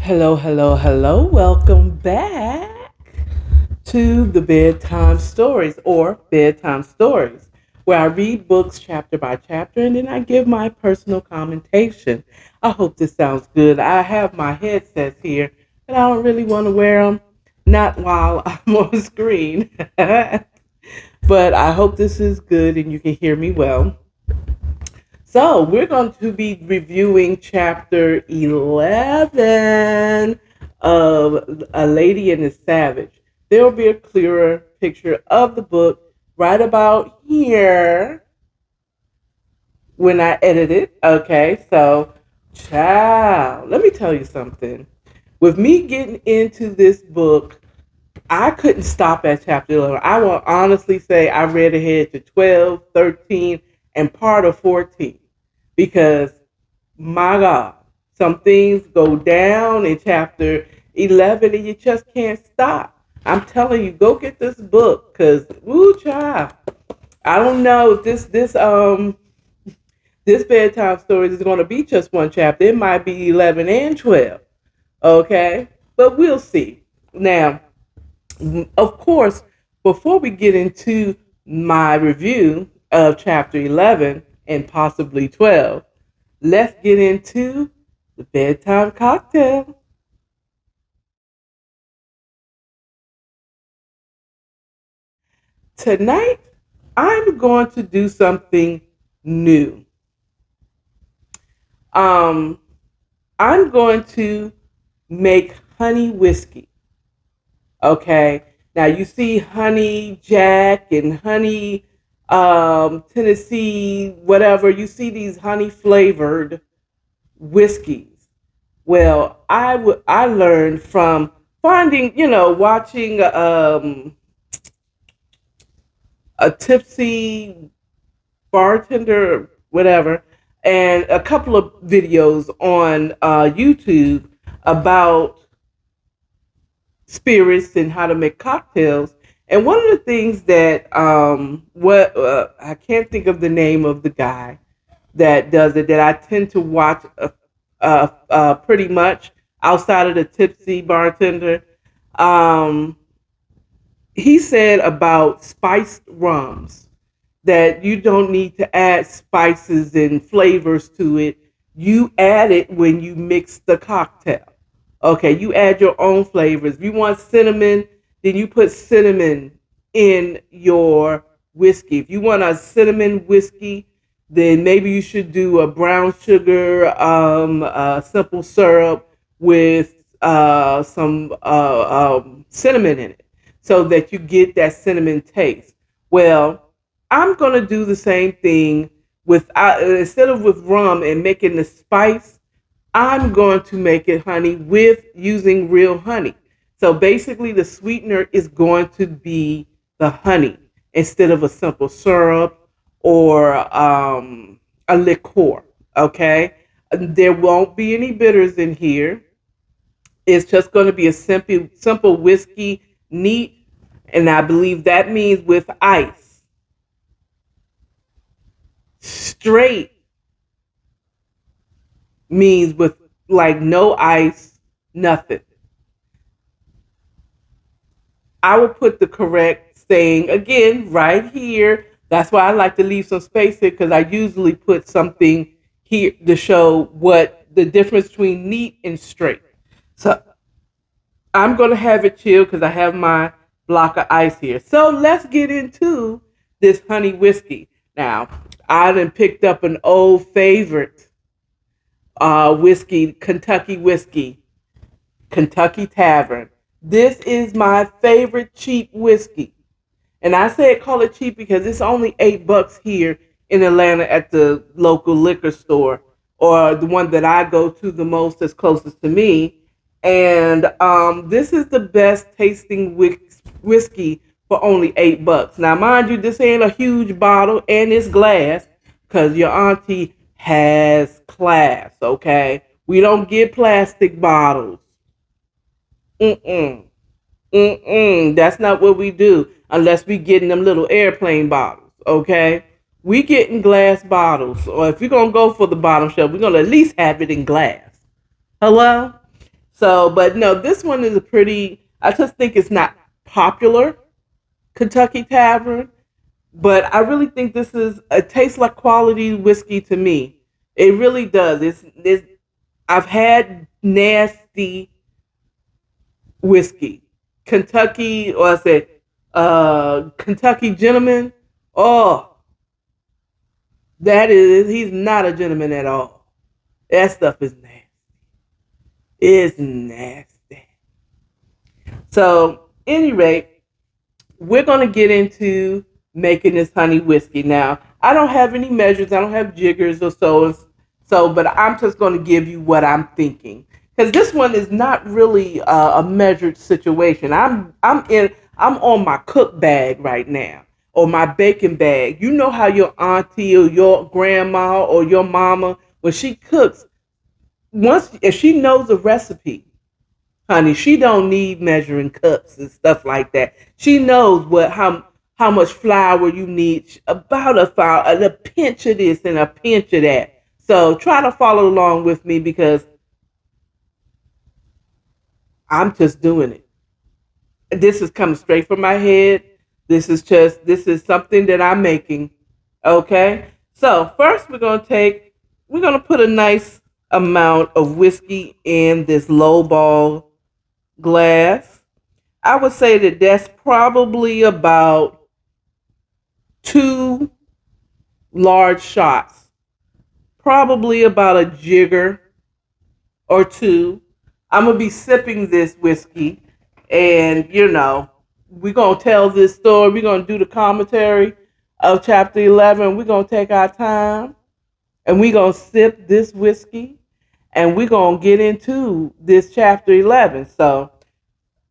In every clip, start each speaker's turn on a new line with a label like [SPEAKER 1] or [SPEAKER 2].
[SPEAKER 1] Hello, hello, hello. Welcome back to the Bedtime Stories or Bedtime Stories, where I read books chapter by chapter and then I give my personal commentation. I hope this sounds good. I have my headsets here, and I don't really want to wear them, not while I'm on screen. But I hope this is good and you can hear me well. So, we're going to be reviewing chapter 11 of A Lady and the Savage. There will be a clearer picture of the book right about here when I edit it. Okay, so, child, let me tell you something. With me getting into this book, I couldn't stop at chapter 11. I will honestly say I read ahead to 12, 13, and part of 14 because, my God, some things go down in chapter 11 and you just can't stop. I'm telling you, go get this book because, woo, child. I don't know if this bedtime story is going to be just one chapter. It might be 11 and 12. Okay, but we'll see. Now, of course, before we get into my review of chapter 11 and possibly 12, let's get into the bedtime cocktail. Tonight, I'm going to do something new. Um, I'm going to make honey whiskey. Okay. Now you see honey Jack and honey Tennessee, whatever. You see these honey flavored whiskeys. Well, I learned from finding, watching a tipsy bartender, whatever, and a couple of videos on YouTube about spirits and how to make cocktails. And one of the things that what I can't think of the name of the guy that does it that I tend to watch pretty much outside of the tipsy bartender. Um, he said about spiced rums that you don't need to add spices and flavors to it. You add it when you mix the cocktail. Okay, you add your own flavors. If you want cinnamon, then you put cinnamon in your whiskey. If you want a cinnamon whiskey, then maybe you should do a brown sugar, simple syrup with some cinnamon in it so that you get that cinnamon taste. Well, I'm going to do the same thing with, instead of with rum and making the spice, I'm going to make it honey with using real honey. So basically, the sweetener is going to be the honey instead of a simple syrup or a liqueur. Okay, there won't be any bitters in here. It's just going to be a simple whiskey neat, and I believe that means with ice. Straight means with like no ice, nothing. I will put the correct saying again right here. That's why I like to leave some space here because I usually put something here to show what the difference between neat and straight. So I'm going to have it chill because I have my block of ice here. So let's get into this honey whiskey. Now, I done picked up an old favorite whiskey, Kentucky whiskey, Kentucky Tavern. This is my favorite cheap whiskey. And I say call it cheap because it's only $8 here in Atlanta at the local liquor store or the one that I go to the most that's closest to me. And this is the best tasting whiskey for only $8. Now, mind you, this ain't a huge bottle and it's glass because your auntie has class, okay? We don't get plastic bottles. Mm-mm. Mm-mm. That's not what we do unless we get in them little airplane bottles, okay? We get in glass bottles. Or if you're going to go for the bottom shelf, we're going to at least have it in glass. Hello? So, but no, this one is a pretty. I just think it's not popular Kentucky Tavern, but I really think this is. It tastes like quality whiskey to me. It really does. It's. I've had nasty whiskey, Kentucky, or I said, Kentucky gentleman. Oh, that is. He's not a gentleman at all. That stuff is nasty. It's nasty. So, any rate, we're going to get into making this honey whiskey. Now, I don't have any measures. I don't have jiggers or so, but I'm just going to give you what I'm thinking because this one is not really a measured situation. I'm on my cook bag right now or my baking bag. You know how your auntie or your grandma or your mama when she cooks, once if she knows a recipe, honey, she don't need measuring cups and stuff like that. She knows how much flour you need, about a pinch of this and a pinch of that. So try to follow along with me because I'm just doing it. This is coming straight from my head. This is something that I'm making. Okay? So first we're gonna put a nice amount of whiskey in this low ball glass. I would say that that's probably about two large shots, probably about a jigger or two. I'm gonna be sipping this whiskey, and we're gonna tell this story. We're gonna do the commentary of chapter 11. We're gonna take our time, and we're gonna sip this whiskey, and we're gonna get into this chapter 11. So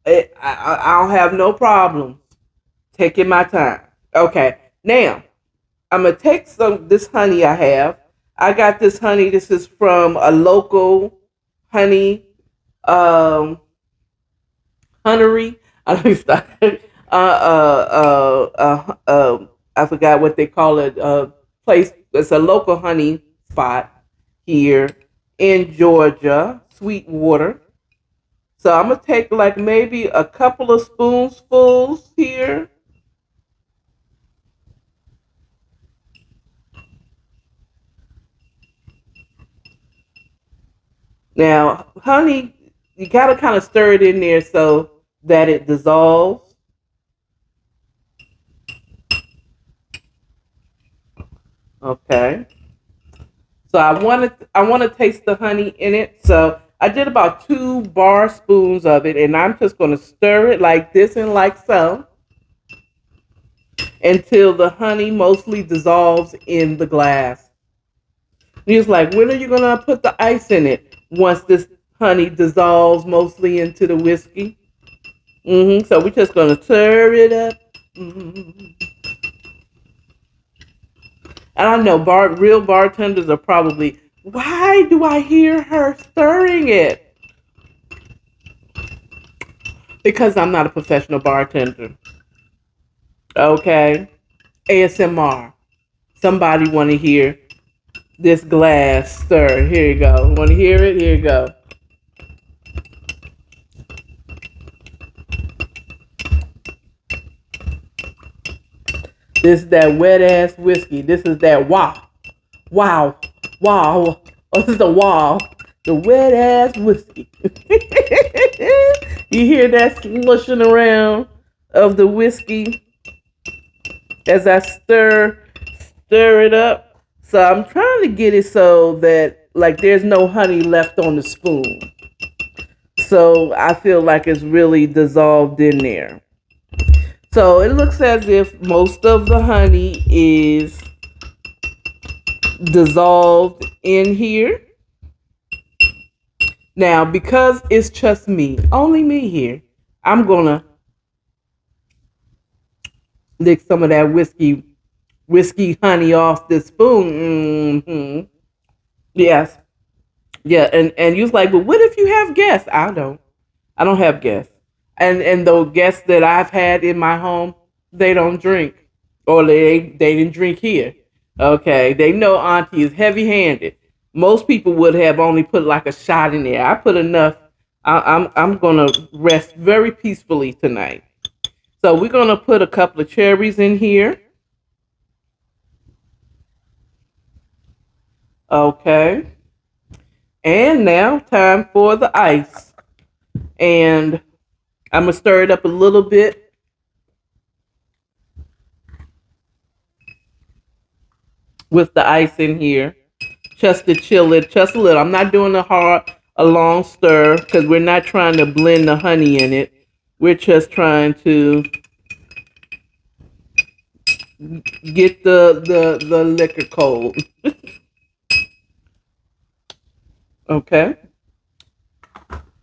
[SPEAKER 1] I don't have no problem taking my time. Okay, now I'm gonna take some this honey I have. I got this honey. This is from a local honey um, huntery. I don't start. I forgot what they call it. Place. It's a local honey spot here in Georgia, Sweetwater. So I'm gonna take like maybe a couple of spoonfuls here. Now, honey, you gotta kind of stir it in there so that it dissolves. Okay. So I want to taste the honey in it. So I did about 2 bar spoons of it, and I'm just gonna stir it like this and like so until the honey mostly dissolves in the glass. And he's like, when are you gonna put the ice in it? Once this honey dissolves mostly into the whiskey. So we're just gonna stir it up. And I know real bartenders are probably, why do I hear her stirring it? Because I'm not a professional bartender. Okay. ASMR. Somebody want to hear this glass stir. Here you go. Want to hear it? Here you go. This is that wet ass whiskey. This is that wow. Wow. Wow. Oh, this is the wow. The wet ass whiskey. You hear that slushing around of the whiskey as I stir it up. So I'm trying to get it so that like there's no honey left on the spoon. So I feel like it's really dissolved in there. So it looks as if most of the honey is dissolved in here. Now, because it's just me, only me here, I'm going to lick some of that whiskey honey off the spoon. Yes. Yeah, and you was like, but what if you have guests? I don't have guests. And the guests that I've had in my home, they don't drink. Or they didn't drink here. Okay. They know Auntie is heavy handed. Most people would have only put like a shot in there. I put enough I'm gonna rest very peacefully tonight. So we're gonna put a couple of cherries in here. Okay. And now time for the ice. And I'm gonna stir it up a little bit with the ice in here, just to chill it just a little. I'm not doing a long stir because we're not trying to blend the honey in it. We're just trying to get the liquor cold. Okay,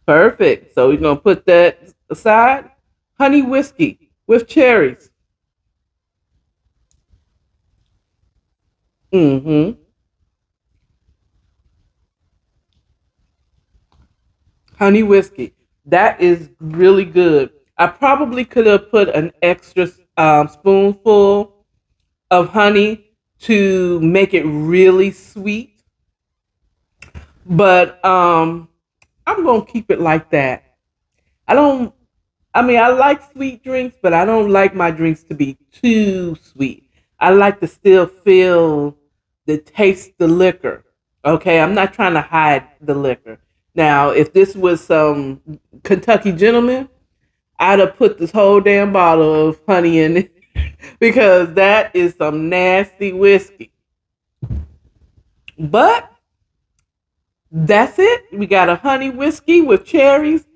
[SPEAKER 1] perfect. So we're gonna put that aside. Honey whiskey with cherries. Mm-hmm. Honey whiskey. That is really good. I probably could have put an extra spoonful of honey to make it really sweet, but I'm gonna keep it like that. I don't. I mean, I like sweet drinks, but I don't like my drinks to be too sweet. I like to still feel the taste the liquor. Okay, I'm not trying to hide the liquor. Now, if this was some Kentucky gentleman, I'd have put this whole damn bottle of honey in it because that is some nasty whiskey. But that's it. We got a honey whiskey with cherries.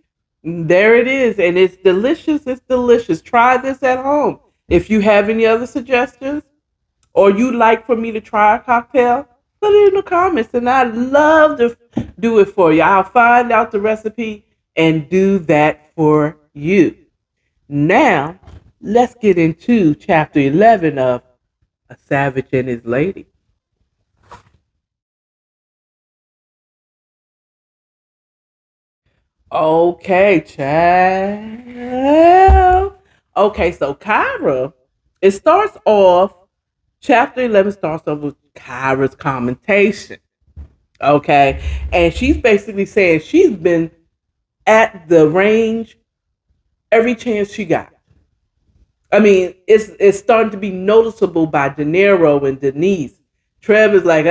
[SPEAKER 1] There it is. And it's delicious. It's delicious. Try this at home. If you have any other suggestions or you'd like for me to try a cocktail, put it in the comments and I'd love to do it for you. I'll find out the recipe and do that for you. Now, let's get into chapter 11 of A Savage and His Lady. Okay, child. Okay, so Kyra, it starts off, chapter 11 starts off with Kyra's commentation. Okay, and she's basically saying she's been at the range every chance she got. I mean, it's starting to be noticeable by De Niro and Denise. Trev is like,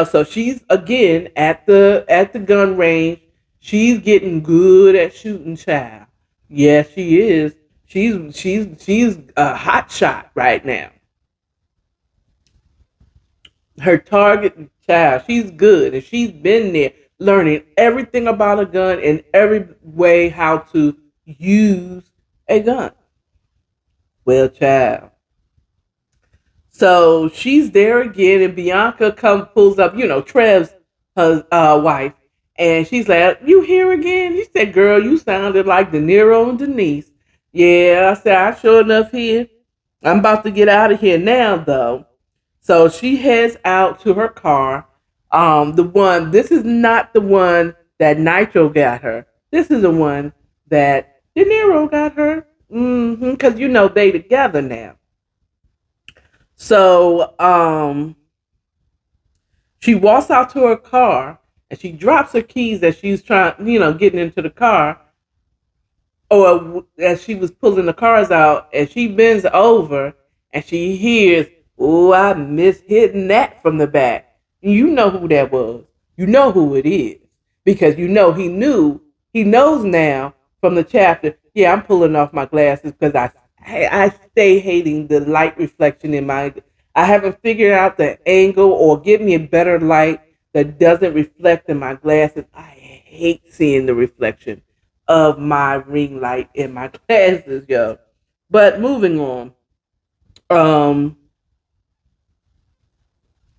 [SPEAKER 1] so she's again at the gun range. She's getting good at shooting, child. Yes, she is. She's a hot shot right now. Her target child, she's good, and she's been there learning everything about a gun and every way how to use a gun. Well, child. So she's there again, and Bianca pulls up, Trev's her wife, and she's like, "You here again?" She said, "Girl, you sounded like De Niro and Denise." Yeah, I said, "I sure enough here. I'm about to get out of here now, though." So she heads out to her car. This is not the one that Nitro got her. This is the one that De Niro got her. Because they together now. So she walks out to her car and she drops her keys as she's trying, getting into the car. Or as she was pulling the cars out, and she bends over and she hears, "Oh, I miss hitting that from the back." You know who that was. You know who it is because he knows now from the chapter. Yeah, I'm pulling off my glasses because I stay hating the light reflection in my. I haven't figured out the angle or give me a better light that doesn't reflect in my glasses. I hate seeing the reflection of my ring light in my glasses, yo. But moving on. Um,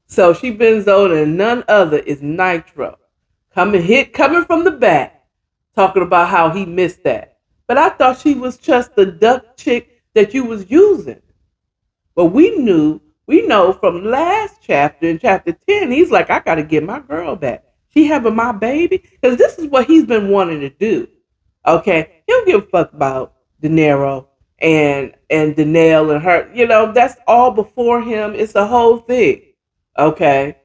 [SPEAKER 1] so she bends over and none other is Nitro. Coming from the back, talking about how he missed that. But I thought she was just the duck chick that you was using. But we know from last chapter, in chapter 10, he's like, I gotta get my girl back. She having my baby. Because this is what he's been wanting to do. Okay? He don't give a fuck about De Niro and Danelle and her. That's all before him. It's the whole thing. Okay.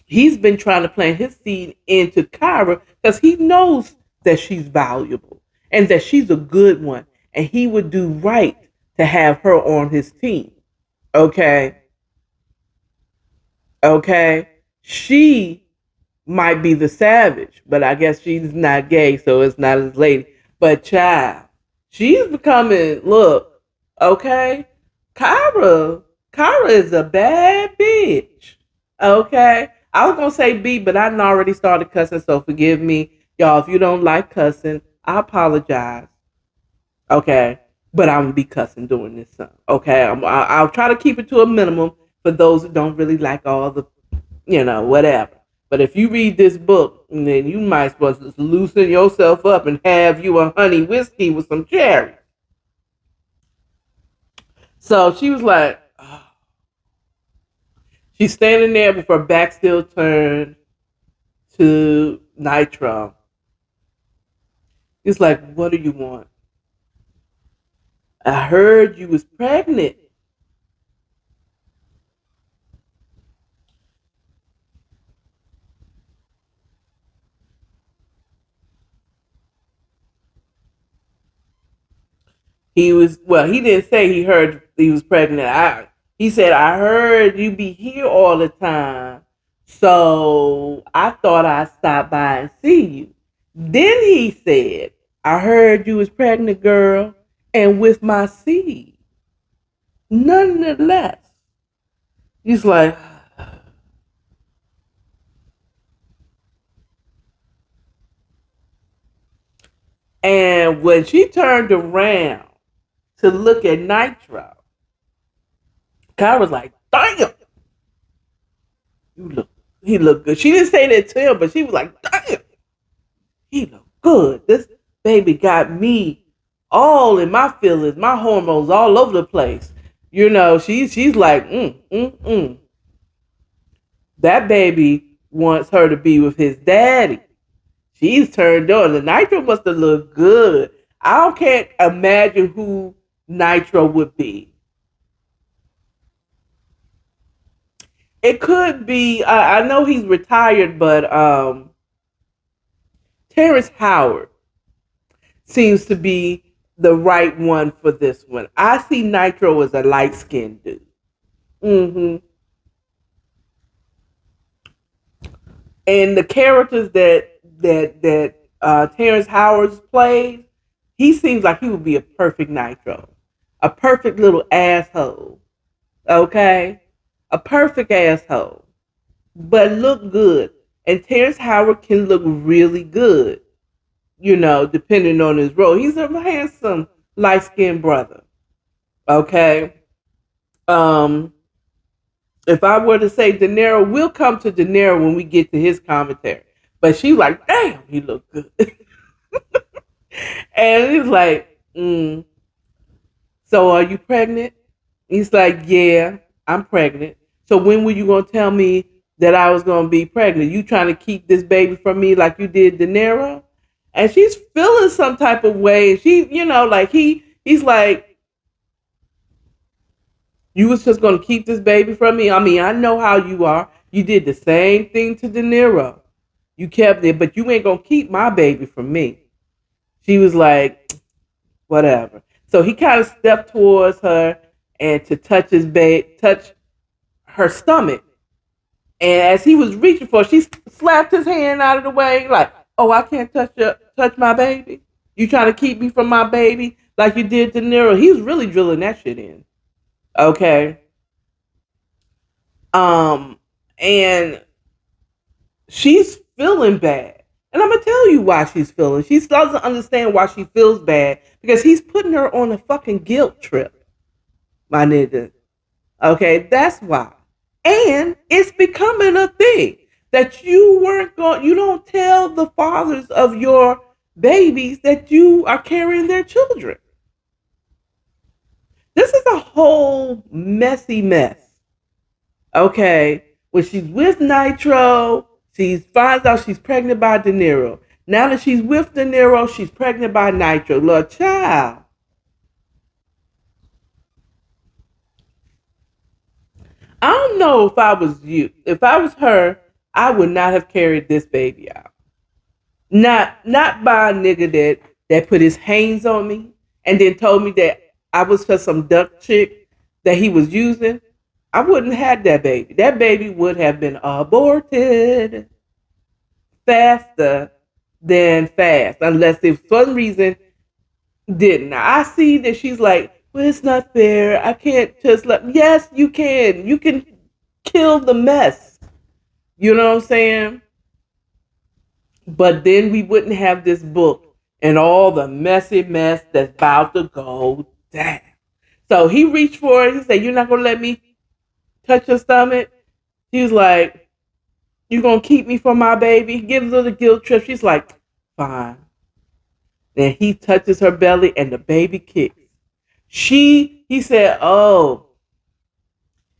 [SPEAKER 1] He's been trying to plant his seed into Kyra because he knows that she's valuable and that she's a good one, and he would do right to have her on his team. Okay, okay. She might be the savage, but I guess she's not gay, so it's not his lady. But child, she's becoming look, okay. Kyra, Kyra is a bad bitch. Okay. I was gonna say B, but I already started cussing, so forgive me. Y'all, if you don't like cussing, I apologize. Okay. But I'm gonna be cussing during this song. Okay. I'll try to keep it to a minimum for those who don't really like all the whatever. But if you read this book, then you might as well just loosen yourself up and have you a honey whiskey with some cherries. So she was like, oh. She's standing there with her back still turned to Nitro. He's like, what do you want? I heard you was pregnant. He didn't say he heard he was pregnant. He said, I heard you be here all the time. So I thought I'd stop by and see you. Then he said, I heard you was pregnant, girl, and with my seed. Nonetheless, he's like, and when she turned around to look at Nitro, Kai was like, damn, you look, he looked good. She didn't say that to him, but she was like, damn, he looked good. This baby got me all in my feelings, my hormones all over the place. She's like, that baby wants her to be with his daddy. She's turned on. The Nitro must have looked good. Can't imagine who Nitro would be. It could be. I know he's retired, but Terrence Howard seems to be the right one for this one. I see Nitro as a light skinned dude. Mm-hmm. And the characters that Terrence Howard plays, he seems like he would be a perfect Nitro, a perfect little asshole. Okay, a perfect asshole, but look good. And Terrence Howard can look really good, depending on his role. He's a handsome, light skinned brother. Okay. Um, if I were to say De Niro, we'll come to De Niro when we get to his commentary. But she was like, damn, he looked good. And he's like, so are you pregnant? He's like, yeah, I'm pregnant. So when were you going to tell me that I was going to be pregnant? You trying to keep this baby from me like you did De Niro? And she's feeling some type of way. She, like he's like, you was just going to keep this baby from me? I mean, I know how you are. You did the same thing to De Niro. You kept it, but you ain't going to keep my baby from me. She was like, whatever. So he kind of stepped towards her and to touch her stomach. And as he was reaching for her, she slapped his hand out of the way, like, oh, I can't touch my baby. You trying to keep me from my baby like you did to Nero. He was really drilling that shit in. Okay. And she's feeling bad. And I'm gonna tell you why she's feeling. She doesn't understand why she feels bad because he's putting her on a fucking guilt trip, my nigga. Okay, that's why. And it's becoming a thing that you don't tell the fathers of your babies that you are carrying their children. This is a whole messy mess. Okay, when she's with Nitro, she finds out she's pregnant by De Niro. Now that she's with De Niro, she's pregnant by Nitro. Lord child. I don't know if I was you. If I was her, I would not have carried this baby out. Not by a nigga that put his hands on me and then told me that I was just some duck chick that he was using. I wouldn't have had that baby. That baby would have been aborted faster than fast, unless if for some reason didn't. Now, I see that she's like, well, it's not fair. I can't just let. Yes, you can. You can kill the mess. You know what I'm saying? But then we wouldn't have this book and all the messy mess that's about to go down. So he reached for it. He said, "You're not gonna let me touch your stomach." He was like, "You gonna keep me from my baby?" He gives her the guilt trip. She's like, "Fine." Then he touches her belly and the baby kicks. He said, "Oh,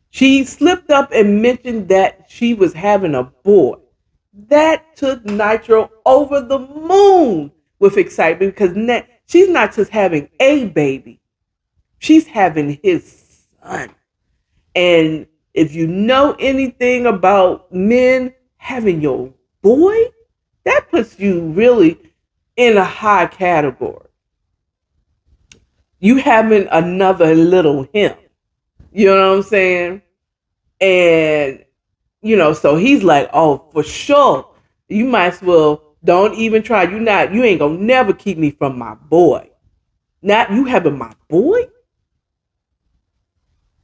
[SPEAKER 1] she slipped up and mentioned that she was having a boy." That took Nitro over the moon with excitement because she's not just having a baby, she's having his son. And if you know anything about men having your boy, that puts you really in a high category. You having another little him. You know what I'm saying? And so he's like, "Oh, for sure. You might as well don't even try. You ain't gonna never keep me from my boy. Not you having my boy?"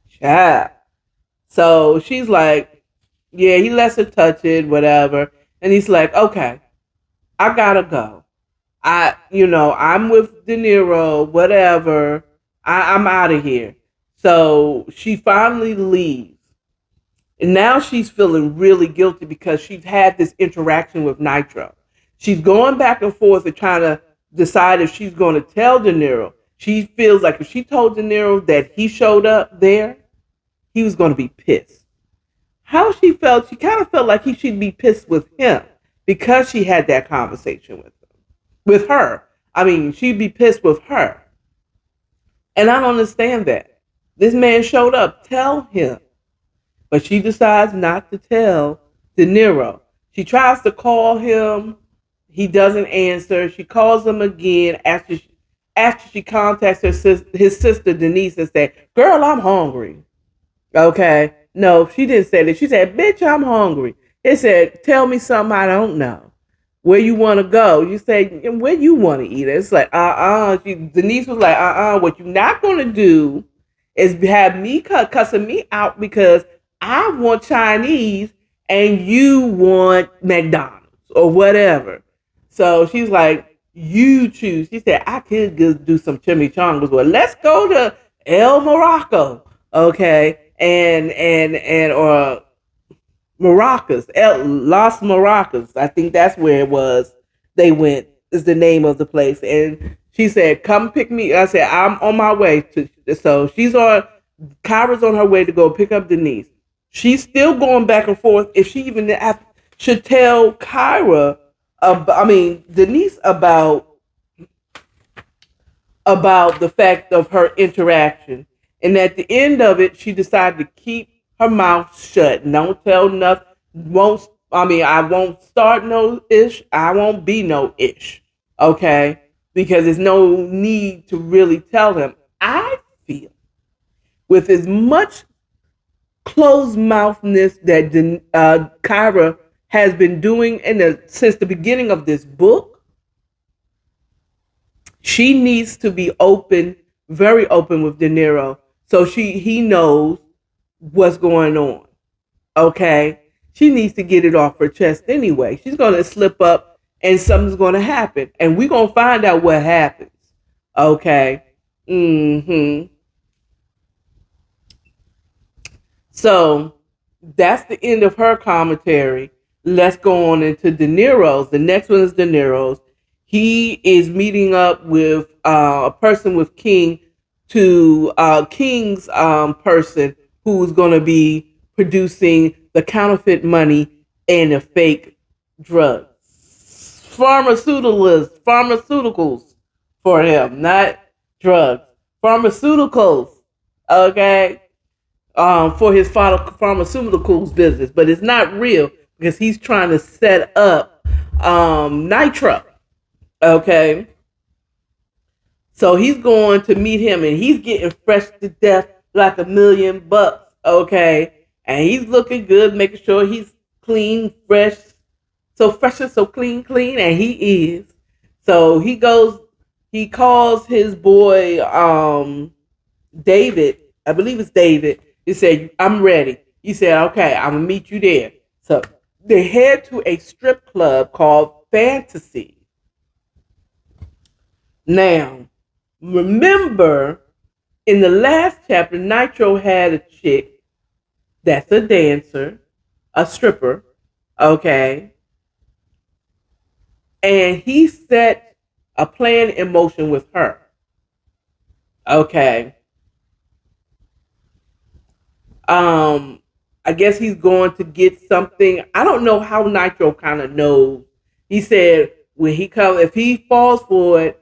[SPEAKER 1] Child. So she's like, yeah, he lets her touch it, whatever. And he's like, "Okay, I gotta go. I'm with De Niro, whatever. I'm out of here." So she finally leaves. And now she's feeling really guilty because she's had this interaction with Nitro. She's going back and forth and trying to decide if she's going to tell De Niro. She feels like if she told De Niro that he showed up there, he was going to be pissed. How she felt, she kind of felt like he should be pissed with him because she had that conversation with her. I mean, she'd be pissed with her. And I don't understand that. This man showed up. Tell him. But she decides not to tell De Niro. She tries to call him. He doesn't answer. She calls him again after she contacts his sister Denise and said, "Girl, I'm hungry." Okay. No, she didn't say that. She said, "Bitch, I'm hungry." It said, "Tell me something I don't know. Where you want to go?" You say, "Where you want to eat?" It's like, Denise was like, what you're not going to do is have me cussing me out because I want Chinese and you want McDonald's or whatever. So she's like, "You choose." She said, "I could do some chimichangas. Well, let's go to El Morocco, okay, and or Maracas, Las Maracas. I think that's where it was. They went is the name of the place." And she said, "Come pick me." I said, "I'm on my way to." So Kyra's on her way to go pick up Denise. She's still going back and forth if she even should tell Denise about the fact of her interaction. And at the end of it, she decided to keep her mouth shut. Don't tell nothing. I won't start no ish. I won't be no ish. Okay? Because there's no need to really tell him. I feel with as much closed mouthness that Kyra has been doing since the beginning of this book, she needs to be open, very open with De Niro, so he knows what's going on. Okay, she needs to get it off her chest anyway. She's gonna slip up, and something's gonna happen, and we're gonna find out what happens. Okay. So that's the end of her commentary. Let's go on into De Niro's. The next one is De Niro's. He is meeting up with a person with King to King's person who's going to be producing the counterfeit money and the fake drugs. Pharmaceuticals for him, not drugs. Pharmaceuticals, okay? For his pharmaceuticals business, but it's not real because he's trying to set up Nitro. Okay. So he's going to meet him and he's getting fresh to death like $1,000,000. Okay. And he's looking good, making sure he's clean, fresh and so clean, and he is. So he calls his boy, David, I believe it's David. He said, I'm ready. He said, okay, I'm going to meet you there. So they head to a strip club called Fantasy. Now, remember, in the last chapter, Nitro had a chick that's a dancer, a stripper, okay? And he set a plan in motion with her, okay? I guess he's going to get something. I don't know how Nitro kind of knows. He said when he comes, if he falls for it,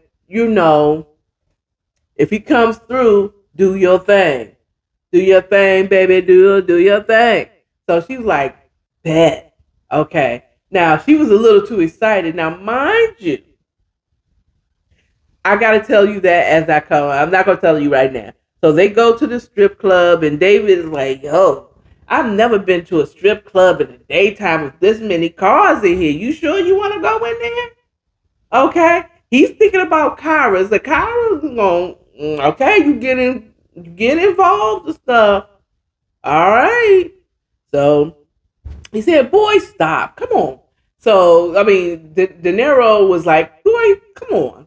[SPEAKER 1] if he comes through, do your thing. Do your thing, baby. Do your thing. So she was like, bet. Okay. Now, she was a little too excited. Now, mind you, I got to tell you that as I come. I'm not going to tell you right now. So they go to the strip club, and David is like, yo, I've never been to a strip club in the daytime with this many cars in here. You sure you want to go in there? Okay. He's thinking about Kyra. So Kyra's going, okay, you get involved and stuff. All right. So he said, boy, stop. Come on. So, I mean, De Niro was like, boy, come on.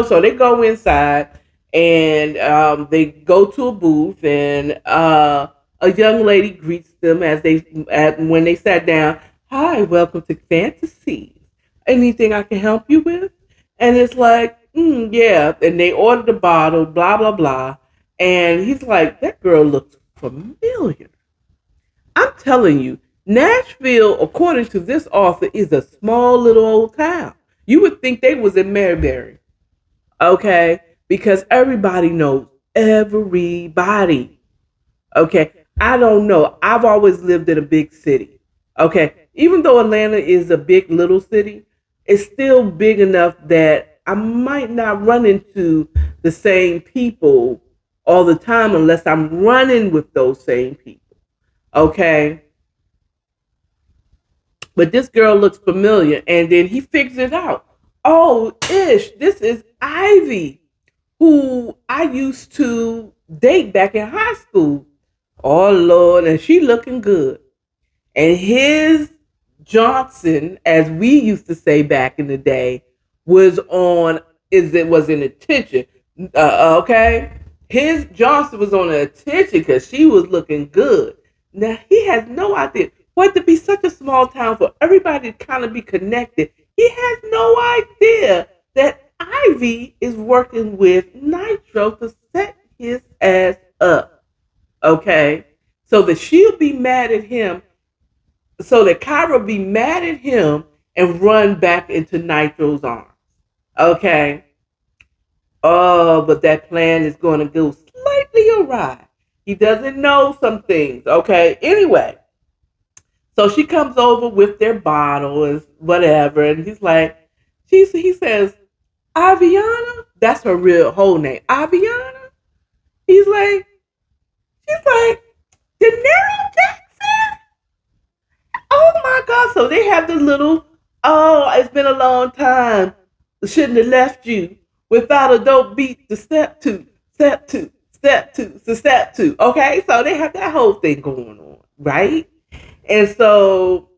[SPEAKER 1] So they go inside and they go to a booth and a young lady greets them when they sat down. Hi, welcome to Fantasy. Anything I can help you with? And it's like, yeah. And they ordered a bottle, blah, blah, blah. And he's like, that girl looks familiar. I'm telling you, Nashville, according to this author, is a small little old town. You would think they was in Maryberry, okay? Because everybody knows everybody, okay? I don't know. I've always lived in a big city, okay? Even though Atlanta is a big little city, it's still big enough that I might not run into the same people all the time unless I'm running with those same people, okay? But this girl looks familiar, and then he figures it out. Oh, this is Ivy, who I used to date back in high school. Oh Lord, and she looking good. And his Johnson, as we used to say back in the day, was in attention. Okay, his Johnson was on attention because she was looking good. Now he has no idea. For it to be such a small town, for everybody to kind of be connected, he has no idea that Ivy is working with Nitro to set his ass up. Okay? So that she'll be mad at him, so that Kyra be mad at him and run back into Nitro's arms. Okay? Oh, but that plan is going to go slightly awry. He doesn't know some things. Okay? Anyway. So she comes over with their bottle and whatever, and he's like, he says, Aviana? That's her real whole name. Aviana? She's like, De Niro Jackson? Oh my God. So they have the little, oh, it's been a long time. Shouldn't have left you without a dope beat to step two, step two, step two, to step two. Okay? So they have that whole thing going on, right? And so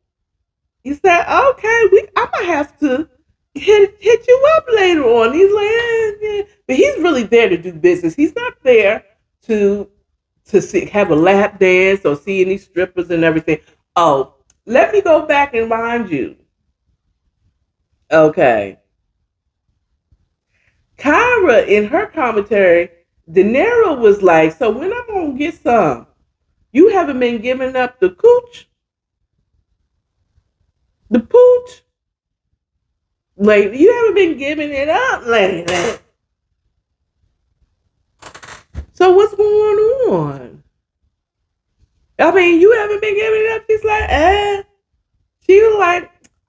[SPEAKER 1] he said, okay, I might have to hit you up later on. He's like, yeah. But he's really there to do business. He's not there to have a lap dance or see any strippers and everything. Oh, let me go back and remind you. Okay. Kyra, in her commentary, De Niro was like, so when I'm going to get some? You haven't been giving up the cooch? The pooch? Lately. You haven't been giving it up lately. So what's going on? I mean, you haven't been giving it up. She's like,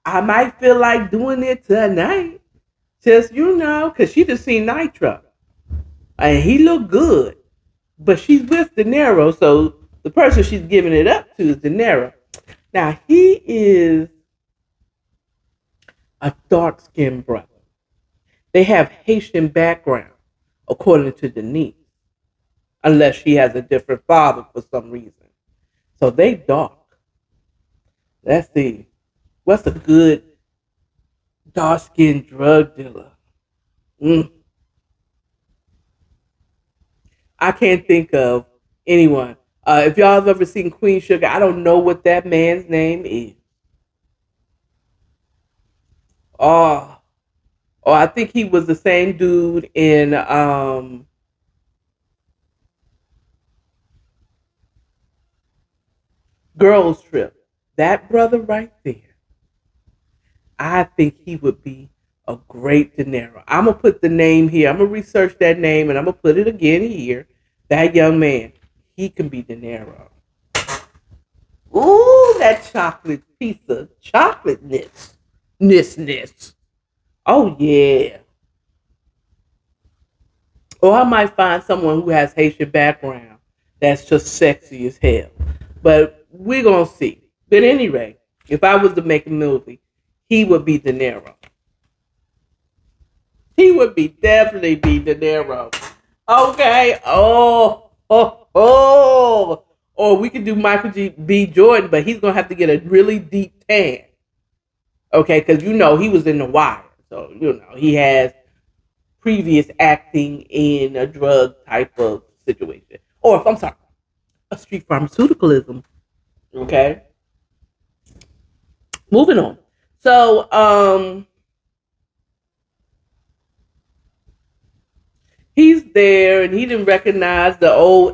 [SPEAKER 1] I might feel like doing it tonight. Just, because she just seen Nitro. And he looked good. But she's with De Niro, so the person she's giving it up to is De Niro. Now, he is a dark-skinned brother. They have Haitian background, according to Denise, unless she has a different father for some reason. So they dark. Let's see. What's a good dark-skinned drug dealer? Mm. I can't think of anyone. If y'all have ever seen Queen Sugar, I don't know what that man's name is. Oh, I think he was the same dude in Girls Trip. That brother right there, I think he would be a great De Niro. I'm gonna put the name here. I'm gonna research that name and I'm gonna put it again here. That young man, he can be De Niro. Ooh, that chocolate piece of chocolateness, ness. Oh yeah. Or I might find someone who has Haitian background that's just sexy as hell. But we're gonna see. But anyway, if I was to make a movie, he would be De Niro. He would be definitely be De Niro. Okay. Oh. Or we could do Michael B. Jordan, but he's gonna have to get a really deep tan. Okay, because he was in The Wire, so he has previous acting in a drug type of situation, or if I'm sorry, a street pharmaceuticalism. Okay, moving on. So, he's there, and he didn't recognize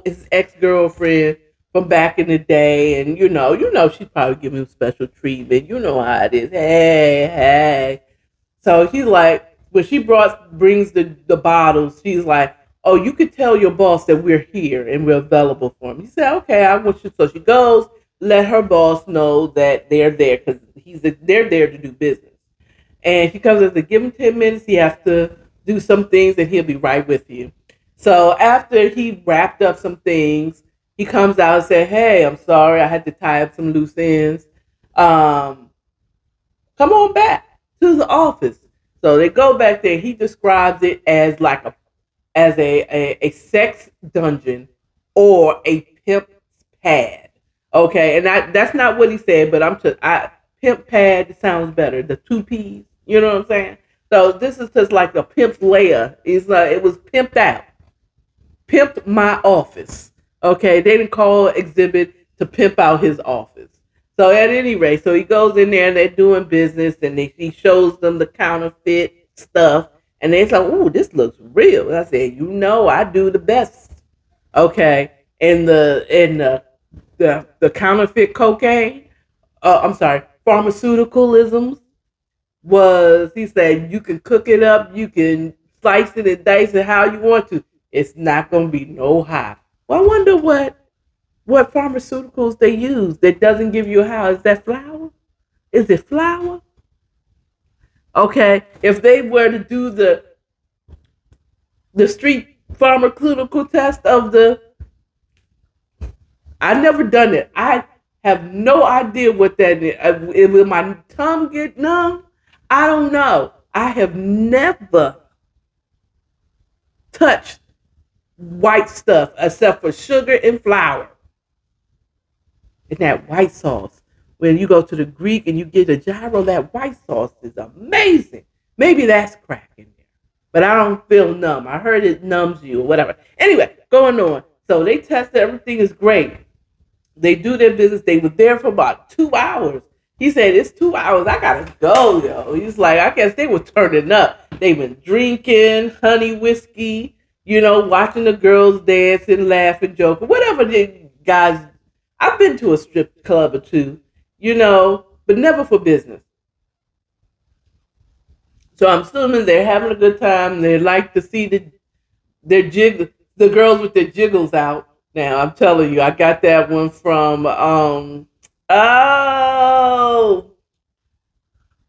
[SPEAKER 1] his ex girlfriend from back in the day, and she's probably giving him special treatment. You know how it is. Hey. So he's like, when she brings the bottles, she's like, "Oh, you could tell your boss that we're here and we're available for him." He said, "Okay, I want you." So she goes, let her boss know that they're there because they're there to do business. And he comes and says, "Give him 10 minutes. He has to do some things, and he'll be right with you." So after he wrapped up some things, he comes out and said, "Hey, I'm sorry, I had to tie up some loose ends. Um, Come on back to the office." So they go back there. He describes it as like a sex dungeon or a pimp pad. Okay, and that's not what he said, but pimp pad sounds better. The two P's, you know what I'm saying? So this is just like a pimp's layer. It was pimped out, pimped my office. Okay, they didn't call exhibit to pimp out his office. So at any rate, so he goes in there and they're doing business, and he shows them the counterfeit stuff, and they say, "Ooh, this looks real." And I said, I do the best. Okay, and the counterfeit cocaine. I'm sorry, pharmaceuticalisms he said you can cook it up, you can slice it and dice it how you want to. It's not gonna be no high. Well, I wonder what pharmaceuticals they use that doesn't give you a high. Is that flour? Is it flour? Okay, if they were to do the street pharmaceutical test of I never done it. I have no idea what that is. Will my tongue get numb? I don't know. I have never touched white stuff except for sugar and flour. And that white sauce. When you go to the Greek and you get a gyro, that white sauce is amazing. Maybe that's cracking there. But I don't feel numb. I heard it numbs you or whatever. Anyway, going on. So they tested, everything is great. They do their business. They were there for about 2 hours. He said, "It's 2 hours. I gotta go, yo." He's like, I guess they were turning up. They been drinking honey whiskey, watching the girls dance and laugh and joke, whatever the guys. I've been to a strip club or two, but never for business. So I'm assuming they're having a good time. They like to see the girls with their jiggles out. Now I'm telling you, I got that one from oh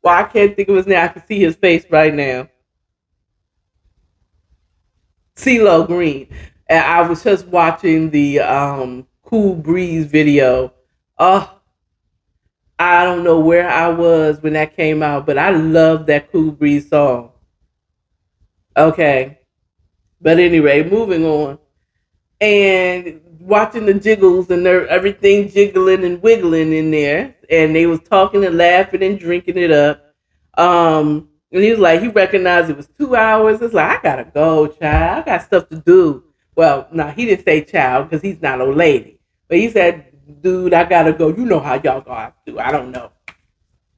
[SPEAKER 1] Well, I can't think of his name. I can see his face right now. CeeLo Green. And I was just watching the Cool Breeze video. Oh, I don't know where I was when that came out, but I love that Cool Breeze song. Okay. But anyway, moving on. And watching the jiggles and everything jiggling and wiggling in there. And they was talking and laughing and drinking it up. And he was like, he recognized it was 2 hours. It's like, I gotta go, child. I got stuff to do. Well, no, he didn't say child because he's not a lady. But he said, dude, I gotta go. You know how y'all gonna do. I don't know.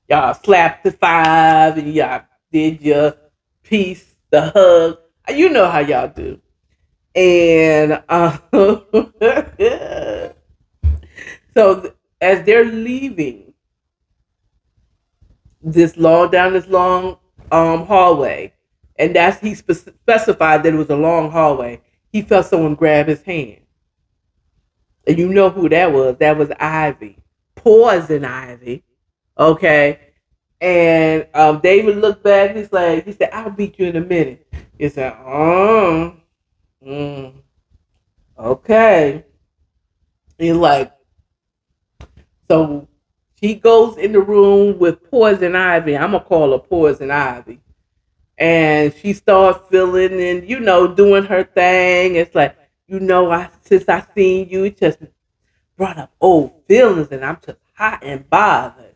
[SPEAKER 1] Y'all slapped the five and y'all did your piece, the hug. You know how y'all do. And so as they're leaving this long hallway, and that's he specified that it was a long hallway. He felt someone grab his hand, and you know who that was. That was Ivy, Poison Ivy. Okay, and David looked back. He said, "I'll beat you in a minute." He said, "Oh." Okay. He's like, so he goes in the room with Poison Ivy. I'm gonna call her Poison Ivy. And she starts feeling and doing her thing. It's like, since I seen you, it just brought up old feelings and I'm just hot and bothered.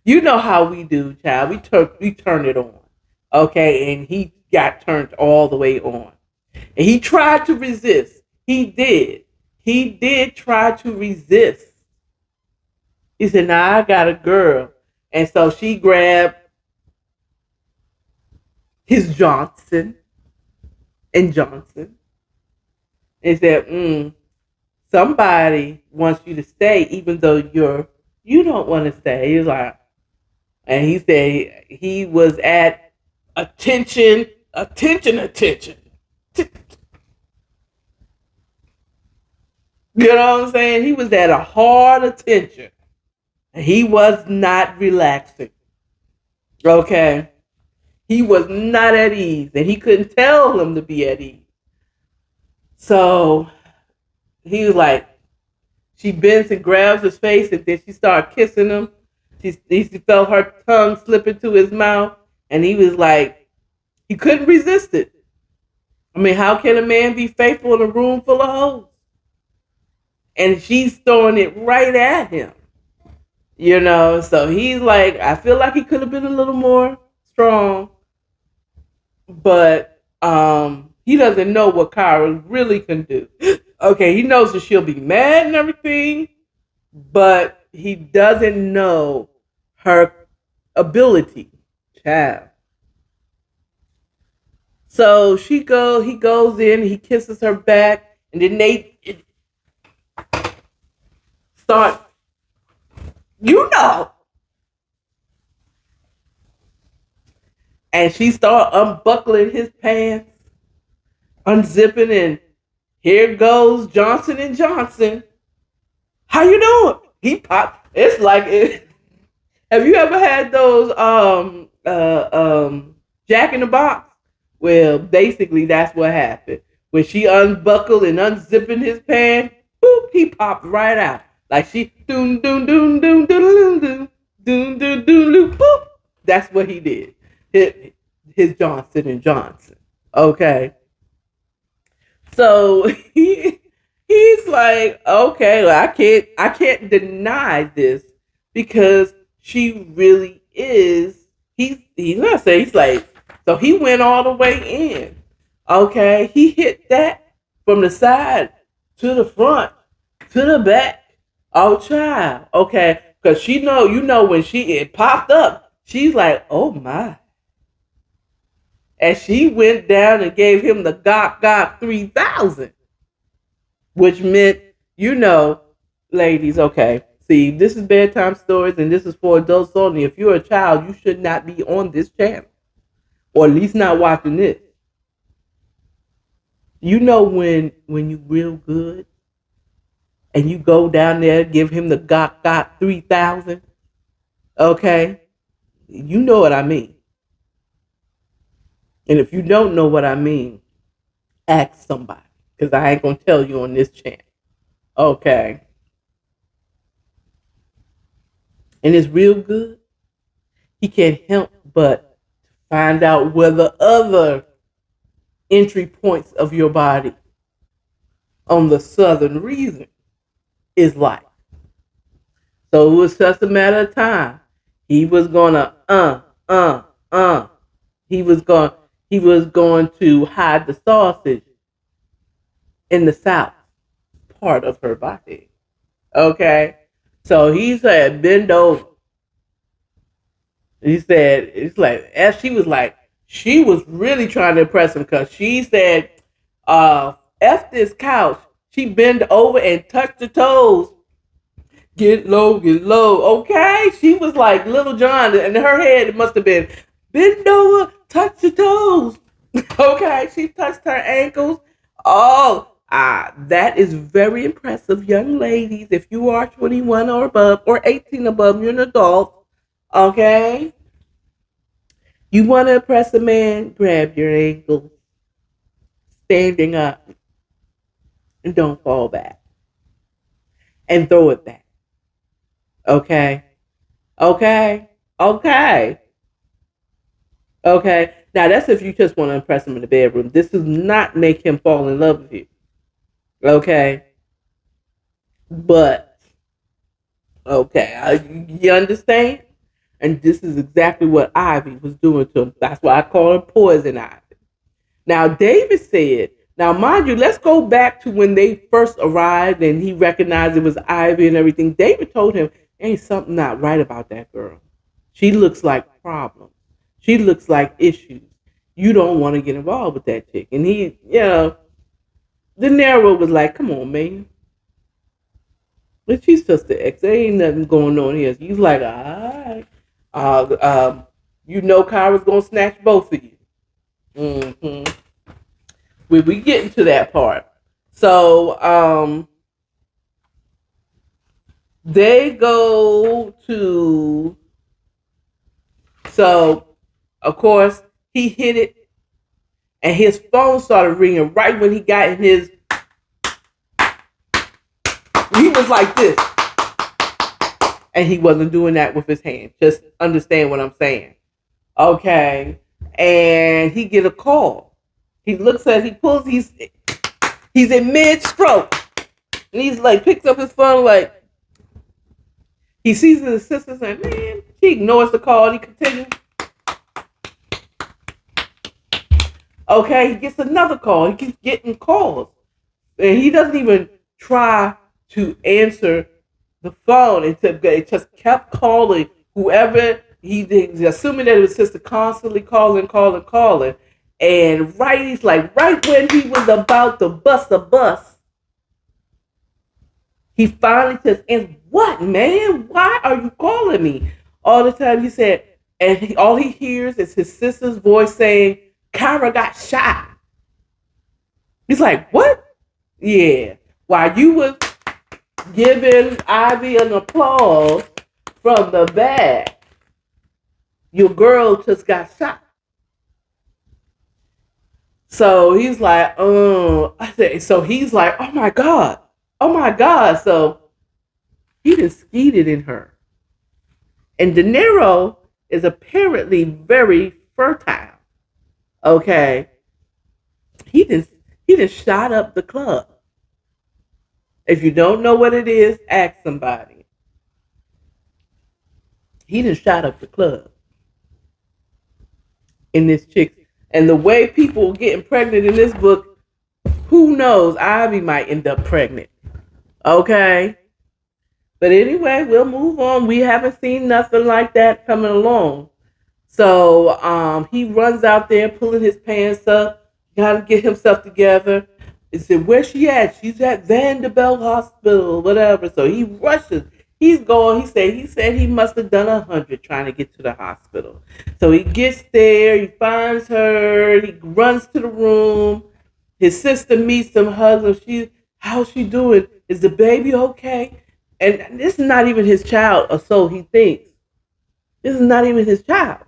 [SPEAKER 1] You know how we do, child. We turn it on. Okay, and he got turned all the way on. And he tried to resist. He did. He did try to resist. He said, "Nah, I got a girl." And so she grabbed his Johnson and Johnson and said, somebody wants you to stay even though you don't want to stay. He was like, and he said he was at attention. You know what I'm saying? He was at a hard attention. He was not relaxing. Okay. He was not at ease. And he couldn't tell him to be at ease. So he was like, she bends and grabs his face and then she started kissing him. He felt her tongue slip into his mouth. And he was like, he couldn't resist it. I mean, how can a man be faithful in a room full of hoes? And she's throwing it right at him. So he's like, I feel like he could have been a little more strong, but he doesn't know what Kyra really can do. Okay, he knows that she'll be mad and everything, but he doesn't know her ability. Child. So he goes in, he kisses her back, and then they start, and she started unbuckling his pants, unzipping, and here goes Johnson and Johnson. How you doing? He popped. It's like it. Have you ever had those Jack in the Box? Well, basically that's what happened. When she unbuckled and unzipping his pants, boop, he popped right out. Like she doon doon doon doon doon doon doon doon doon doon boop. That's what he did. His Johnson and Johnson. Okay. So he's like, okay, well, I can't deny this because she really is. He's not saying, he's like, so he went all the way in. Okay, he hit that from the side to the front to the back. Oh, child. Okay, because when it popped up, she's like, oh my. And she went down and gave him the Gok 3000, which meant, ladies, okay, see, this is bedtime stories and this is for adults only. If you're a child, you should not be on this channel, or at least not watching this. When you real good and you go down there, give him the Gok 3000, okay? You know what I mean. And if you don't know what I mean, ask somebody. Because I ain't going to tell you on this channel. Okay. And it's real good. He can't help but find out where the other entry points of your body on the southern region is like. So it was just a matter of time. He was gonna He was going to hide the sausage in the south part of her body. Okay. So he said, bend over. He said, it's like, as she was really trying to impress him because she said, F this couch. She bend over and touched the toes. Get low, get low. Okay. She was like Little John, and in her head, it must have been bend over, touch the toes. Okay. She touched her ankles. Oh, that is very impressive, young ladies. If you are 21 or above, or 18 above, you're an adult. Okay. You want to impress a man, grab your ankles, standing up, and don't fall back. And throw it back. Okay? Okay? Okay? Okay? Now, that's if you just want to impress him in the bedroom. This does not make him fall in love with you. Okay? But, okay, you understand? And this is exactly what Ivy was doing to him. That's why I call her Poison Ivy. Now, David said, now, mind you, let's go back to when they first arrived and he recognized it was Ivy and everything. David told him, ain't something not right about that girl. She looks like problems. She looks like issues. You don't want to get involved with that chick. And he, De Niro was like, come on, man. But she's just the ex. There ain't nothing going on here. He's like, all right. Kyra's going to snatch both of you. Mm-hmm. We getting to that part. So they go to, so of course he hit it and his phone started ringing right when he got in his, he was like this. And he wasn't doing that with his hand. Just understand what I'm saying. Okay. And he get a call. He looks at, he's in mid-stroke. And he's like, picks up his phone, like, he sees his assistant saying, man, he ignores the call. He continues. Okay, he gets another call. He keeps getting calls. And he doesn't even try to answer the phone. It just kept calling whoever he's assuming that it was his sister, constantly calling. And he's like, right when he was about to bust a bus, he finally says, and what, man? Why are you calling me? All the time he said, and all he hears is his sister's voice saying, Kyra got shot. He's like, what? Yeah. While you was giving Ivy an applause from the back, your girl just got shot. So he's like, he's like, oh my God. So he just skeeted in her. And De Niro is apparently very fertile. Okay. He just shot up the club. If you don't know what it is, ask somebody. He just shot up the club. In this chick. And the way people getting pregnant in this book, who knows? Ivy might end up pregnant. Okay. But anyway, we'll move on. We haven't seen nothing like that coming along. So he runs out there pulling his pants up, got to get himself together. He said, where's she at? She's at Vanderbilt Hospital, whatever. So he rushes. He's going. He said he must have done 100 trying to get to the hospital. So he gets there. He finds her. He runs to the room. His sister meets him, hugs him. How's she doing? Is the baby okay? And this is not even his child, or so he thinks. This is not even his child.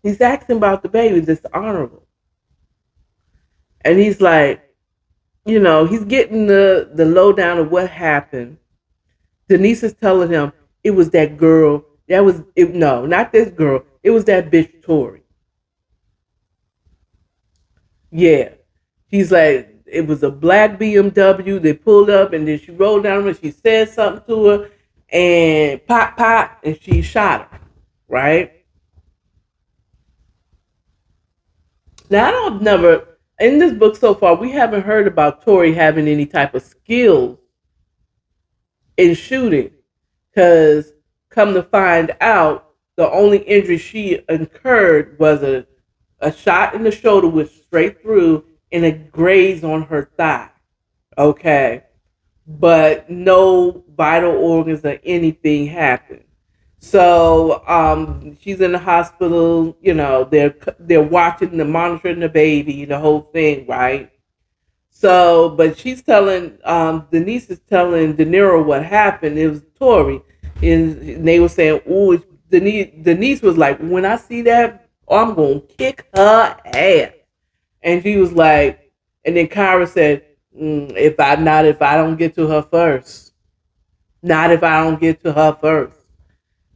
[SPEAKER 1] He's asking about the baby. This is honorable. And he's like, he's getting the lowdown of what happened. Denise is telling him it was that girl. That was it. No, not this girl. It was that bitch Tori. Yeah. She's like, it was a black BMW. They pulled up and then she rolled down and she said something to her and pop, pop, and she shot her. Right? Now, I don't never, in this book so far, we haven't heard about Tori having any type of skills in shooting. Because come to find out, the only injury she incurred was a shot in the shoulder, went straight through, and a graze on her thigh. Okay. But no vital organs or anything happened. So she's in the hospital. They're watching, the monitoring the baby, the whole thing, right? So, but she's telling Denise is telling De Niro what happened. It was Tori, and they were saying, "Oh, Denise was like, when I see that, I'm gonna kick her ass." And she was like, and then Kyra said, if I don't get to her first, not if I don't get to her first.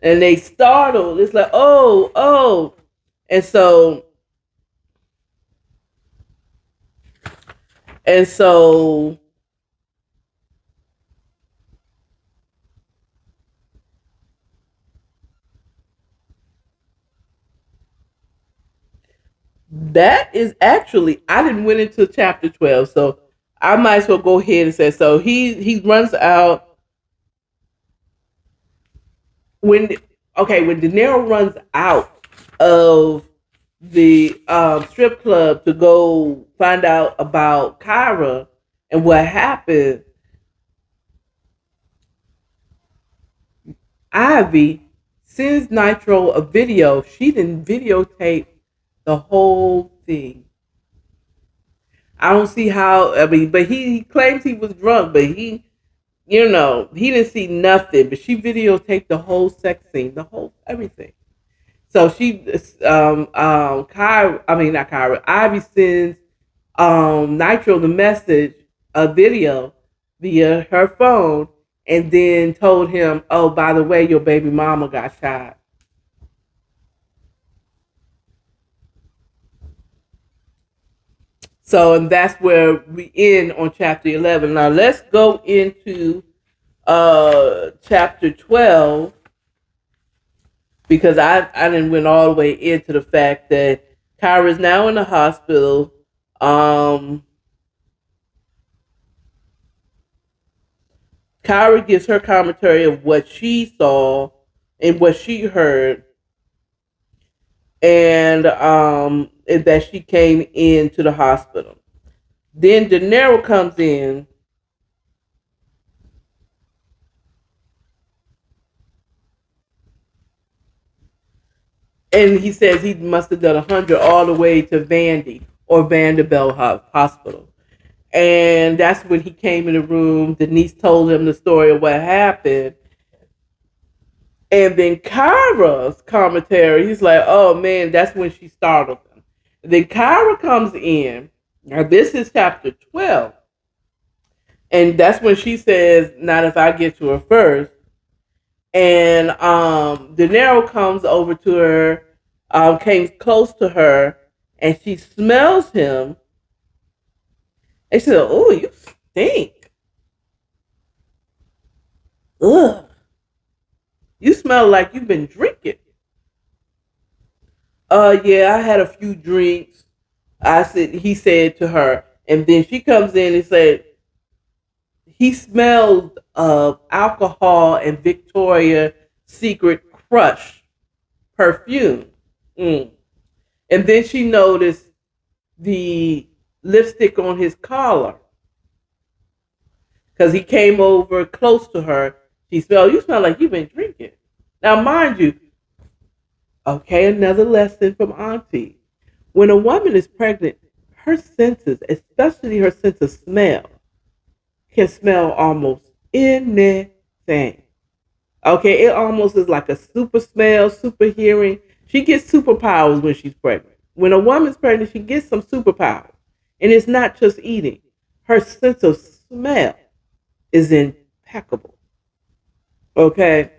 [SPEAKER 1] And they startled. It's like, oh, oh. And so, and so that is actually, I didn't went into chapter 12, so I might as well go ahead and say, so he runs out when, okay, when De Niro runs out of the strip club to go find out about Kyra and what happened, Ivy sends Nitro a video. She didn't videotape the whole thing. I don't see how. I mean, but he claims he was drunk, but he didn't see nothing. But she videotaped the whole sex scene, the whole everything. So she, Kyra, I mean not Kyra. Ivy sends Nitro the message, a video via her phone, and then told him, "Oh, by the way, your baby mama got shot." So, and that's where we end on chapter 11. Now, let's go into chapter 12 because I didn't went all the way into the fact that Kyra is now in the hospital. Kyra gives her commentary of what she saw and what she heard, and that she came into the hospital. Then De Niro comes in, and he says he must have done 100 all the way to Vandy or Vanderbilt Hospital. And that's when he came in the room. Denise told him the story of what happened. And then Kyra's commentary, he's like, oh man, that's when she startled him. Then Kyra comes in. Now, this is chapter 12. And that's when she says, not if I get to her first. And De Niro comes over to her, came close to her, and she smells him. And she said, oh, you stink. Ugh. You smell like you've been drinking. Yeah, I had a few drinks. He said to her. And then she comes in and said, he smelled of alcohol and Victoria's Secret Crush perfume. Mm. And then she noticed the lipstick on his collar. Because he came over close to her. She smelled, you smell like you've been drinking. Now, mind you, okay, another lesson from Auntie. When a woman is pregnant, her senses, especially her sense of smell, can smell almost anything. Okay, it almost is like a super smell, super hearing. She gets superpowers when she's pregnant. When a woman's pregnant, she gets some superpowers. And it's not just eating. Her sense of smell is impeccable. Okay.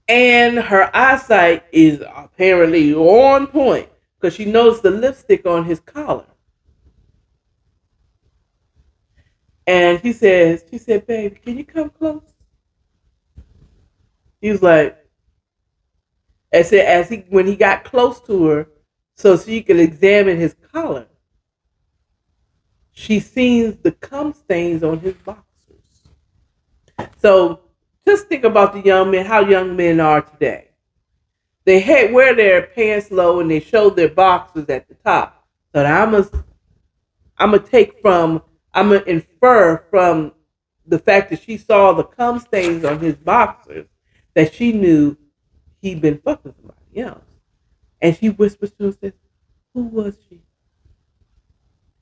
[SPEAKER 1] And her eyesight is apparently on point because she knows the lipstick on his collar. And she said, baby, can you come close? He was like, when he got close to her, so she could examine his collar, she sees the cum stains on his boxers. So just think about the young men, how young men are today. They wear their pants low and they show their boxers at the top. So I'm gonna infer from the fact that she saw the cum stains on his boxers that she knew he'd been fucking somebody else. And she whispers to him, says, "Who was she?"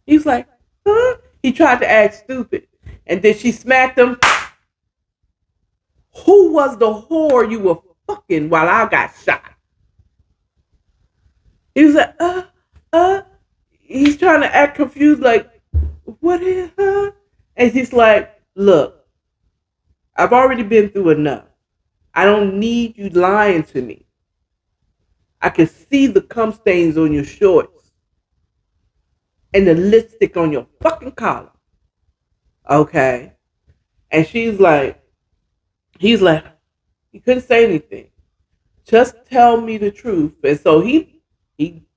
[SPEAKER 1] He's like, "Huh?" He tried to act stupid, and then she smacked him. Who was the whore you were fucking while I got shot? He was like, He's trying to act confused, like, what is her? And he's like, look, I've already been through enough. I don't need you lying to me. I can see the cum stains on your shorts and the lipstick on your fucking collar. Okay. And he's like, he couldn't say anything. Just tell me the truth. And so he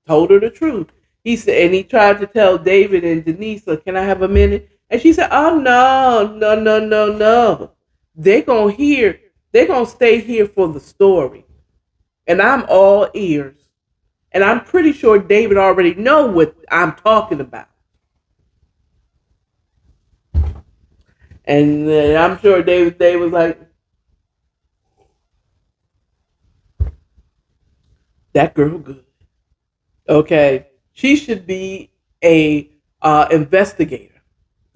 [SPEAKER 1] told her the truth. He said, and he tried to tell David and Denise, so can I have a minute? And she said, oh no. They're gonna stay here for the story. And I'm all ears. And I'm pretty sure David already know what I'm talking about. And I'm sure David was like, that girl good. Okay. She should be a investigator.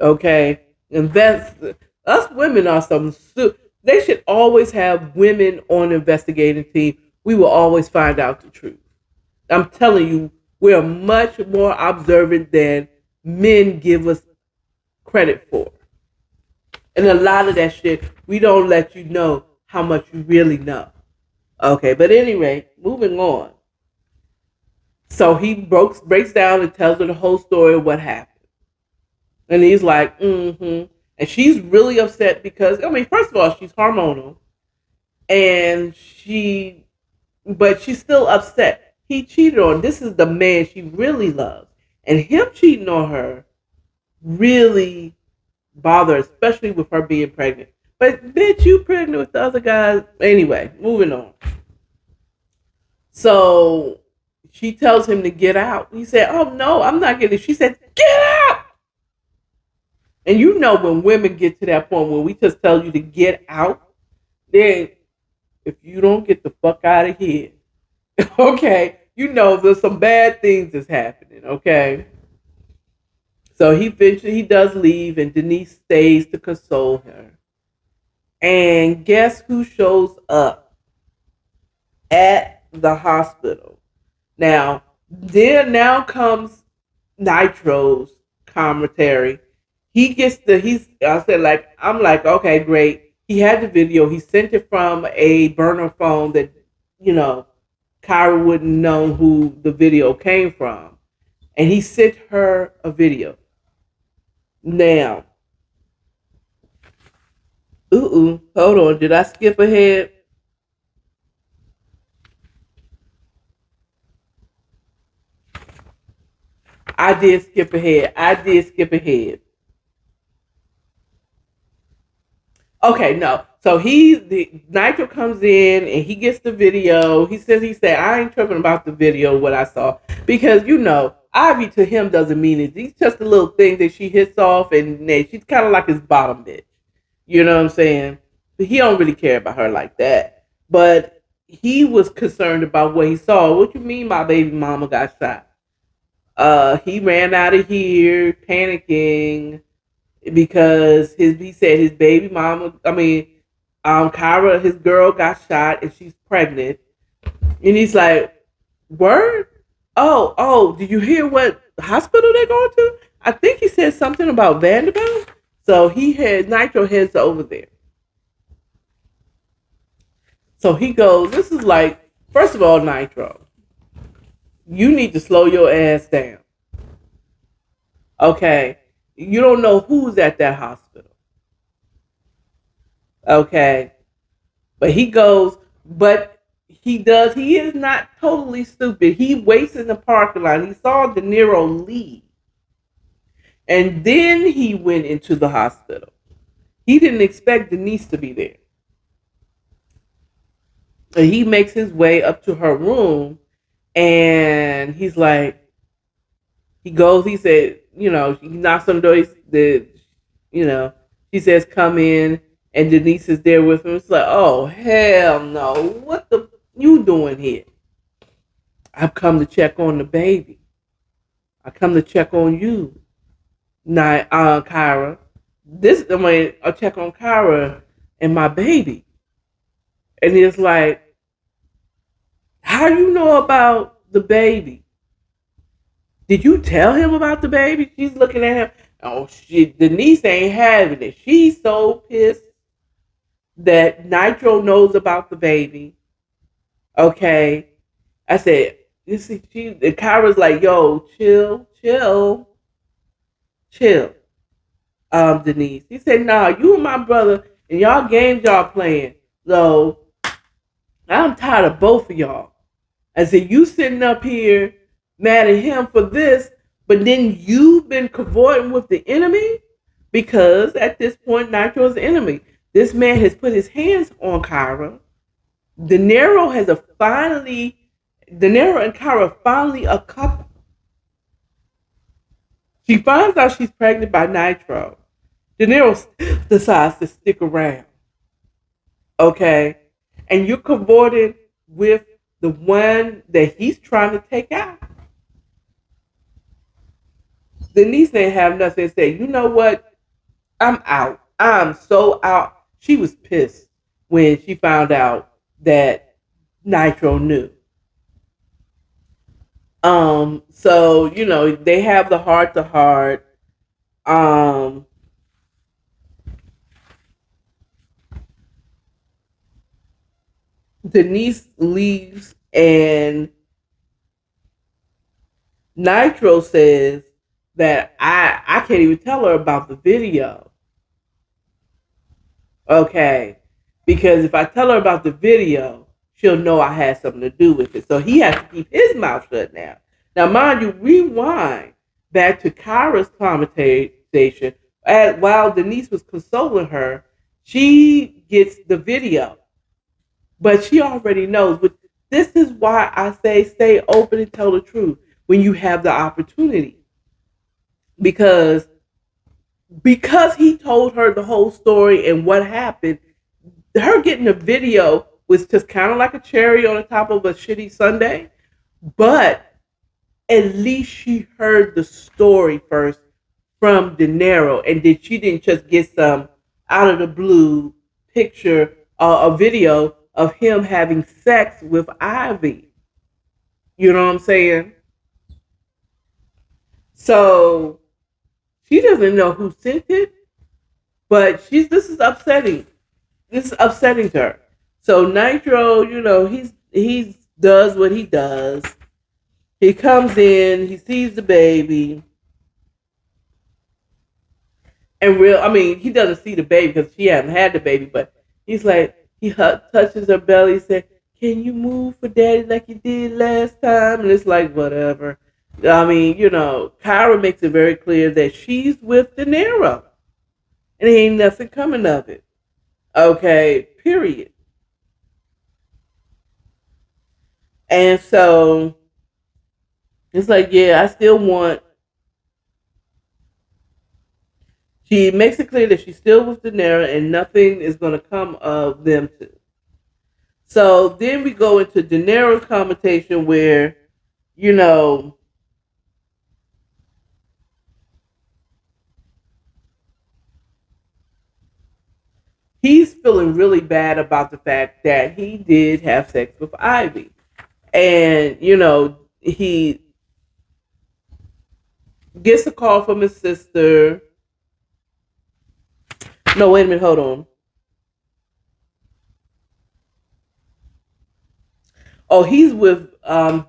[SPEAKER 1] Okay. Us women are some they should always have women on the investigating team. We will always find out the truth. I'm telling you, we're much more observant than men give us credit for. And a lot of that shit, we don't let you know how much you really know. Okay, but anyway, moving on. So he breaks down and tells her the whole story of what happened. And he's like, mm-hmm. And she's really upset because, I mean, first of all, she's hormonal. But she's still upset. He cheated on her. This is the man she really loves. And him cheating on her really bothered, especially with her being pregnant. But bitch, you pregnant with the other guy. Anyway, moving on. So she tells him to get out. He said, oh no, I'm not getting it. She said, get out. And you know when women get to that point when we just tell you to get out, then if you don't get the fuck out of here, okay, you know there's some bad things that's happening, okay? So he does leave and Denise stays to console her. And guess who shows up at the hospital? Now comes Nitro's commentary. I'm like, okay, great. He had the video. He sent it from a burner phone that, Kyra wouldn't know who the video came from. And he sent her a video. Now, hold on. Did I skip ahead? I did skip ahead. Okay, no. So Nitro comes in and he gets the video. He said, I ain't tripping about the video, what I saw. Because, Ivy to him doesn't mean it. He's just a little thing that she hits off and she's kind of like his bottom bitch. You know what I'm saying? But he don't really care about her like that. But he was concerned about what he saw. What you mean my baby mama got shot? He ran out of here panicking because he said his baby mama, Kyra, his girl, got shot and she's pregnant. And he's like, word? Oh, did you hear what hospital they're going to? I think he said something about Vanderbilt. So Nitro heads over there. So he goes, this is like, first of all, Nitro, you need to slow your ass down. Okay. You don't know who's at that hospital. Okay. But he is not totally stupid. He waits in the parking lot. He saw De Niro leave. And then he went into the hospital. He didn't expect Denise to be there. So he makes his way up to her room and he's like, he said, he knocks on the door, she says, come in, and Denise is there with him. It's like, oh, hell no. What the you doing here? I've come to check on the baby. I come to check on you, Kyra. I'll check on Kyra and my baby. And it's like, how you know about the baby? Did you tell him about the baby? She's looking at him. Oh shit, Denise ain't having it. She's so pissed that Nitro knows about the baby. Okay. I said, you see, Kyra's like, yo, chill, Denise. He said, nah, you and my brother and y'all games y'all playing. So I'm tired of both of y'all. I said, you sitting up here mad at him for this, but then you've been cavorting with the enemy because at this point, Nitro is the enemy. This man has put his hands on Kyra. De Niro and Kyra finally a couple. She finds out she's pregnant by Nitro. De Niro decides to stick around. Okay? And you're cavorting with the one that he's trying to take out. Denise didn't have nothing to say. You know what? I'm out. I'm so out. She was pissed when she found out that Nitro knew. So, they have the heart to heart. Denise leaves and Nitro says that I can't even tell her about the video. Okay. Because if I tell her about the video, she'll know I had something to do with it. So he has to keep his mouth shut now. Now, mind you, rewind back to Kyra's conversation. While Denise was consoling her, she gets the video. But she already knows. But this is why I say stay open and tell the truth when you have the opportunity. Because he told her the whole story and what happened, her getting a video was just kind of like a cherry on the top of a shitty sundae. But at least she heard the story first from De Niro, and then she didn't just get some out of the blue picture, a video of him having sex with Ivy. You know what I'm saying? So she doesn't know who sent it, but this is upsetting. This is upsetting to her. So Nitro, he does what he does. He comes in, he sees the baby. And he doesn't see the baby because she hasn't had the baby, but he's like, he touches her belly, said, can you move for daddy like you did last time? And it's like, whatever. Kyra makes it very clear that she's with De Niro. And ain't nothing coming of it. Okay, period. And so it's like, yeah, I still want. She makes it clear that she's still with De Niro and nothing is going to come of them two. So then we go into De Niro's conversation where, he's feeling really bad about the fact that he did have sex with Ivy. And, he gets a call from his sister. No, wait a minute, hold on. Oh, he's with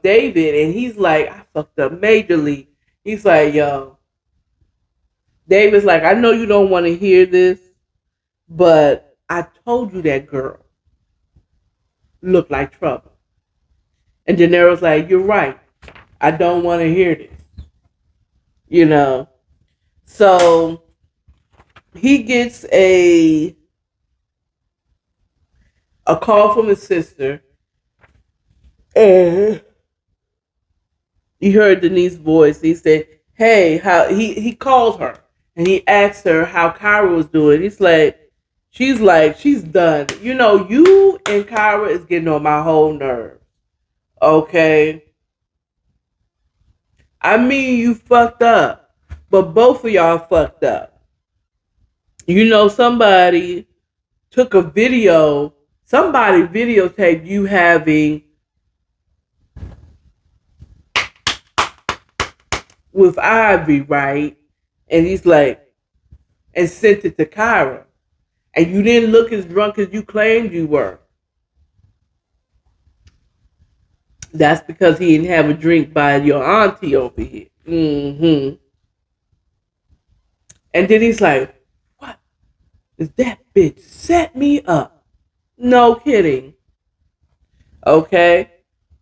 [SPEAKER 1] David, and he's like, I fucked up majorly. He's like, yo, David's like, I know you don't want to hear this, but I told you that girl looked like trouble. And De Niro's like, you're right. I don't want to hear this. You know. So he gets a call from his sister, and he heard Denise's voice. He said, hey, how he called her and he asked her how Kyra was doing. She's like, she's done. You and Kyra is getting on my whole nerve. Okay. I mean, you fucked up, but both of y'all fucked up. Somebody took a video, somebody videotaped you having with Ivy, right? And he's like, and sent it to Kyra. And you didn't look as drunk as you claimed you were. That's because he didn't have a drink by your auntie over here. Mm-hmm. And then he's like, what? Is that bitch set me up? No kidding. Okay.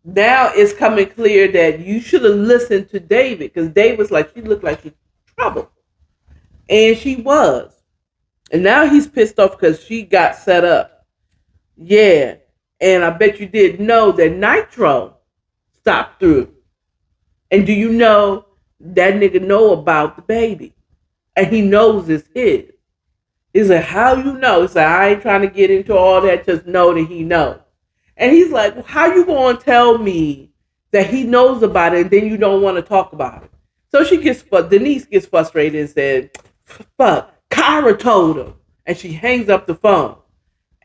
[SPEAKER 1] Now it's coming clear that you should have listened to David, because David's like, she looked like she's in trouble. And she was. And now he's pissed off because she got set up. Yeah. And I bet you didn't know that Nitro stopped through. And do you know that nigga know about the baby? And he knows it's his. He's like, how you know? He's like, I ain't trying to get into all that. Just know that he knows. And he's like, well, how you going to tell me that he knows about it and then you don't want to talk about it? So Denise gets frustrated and said, fuck, Kyra told him. And she hangs up the phone.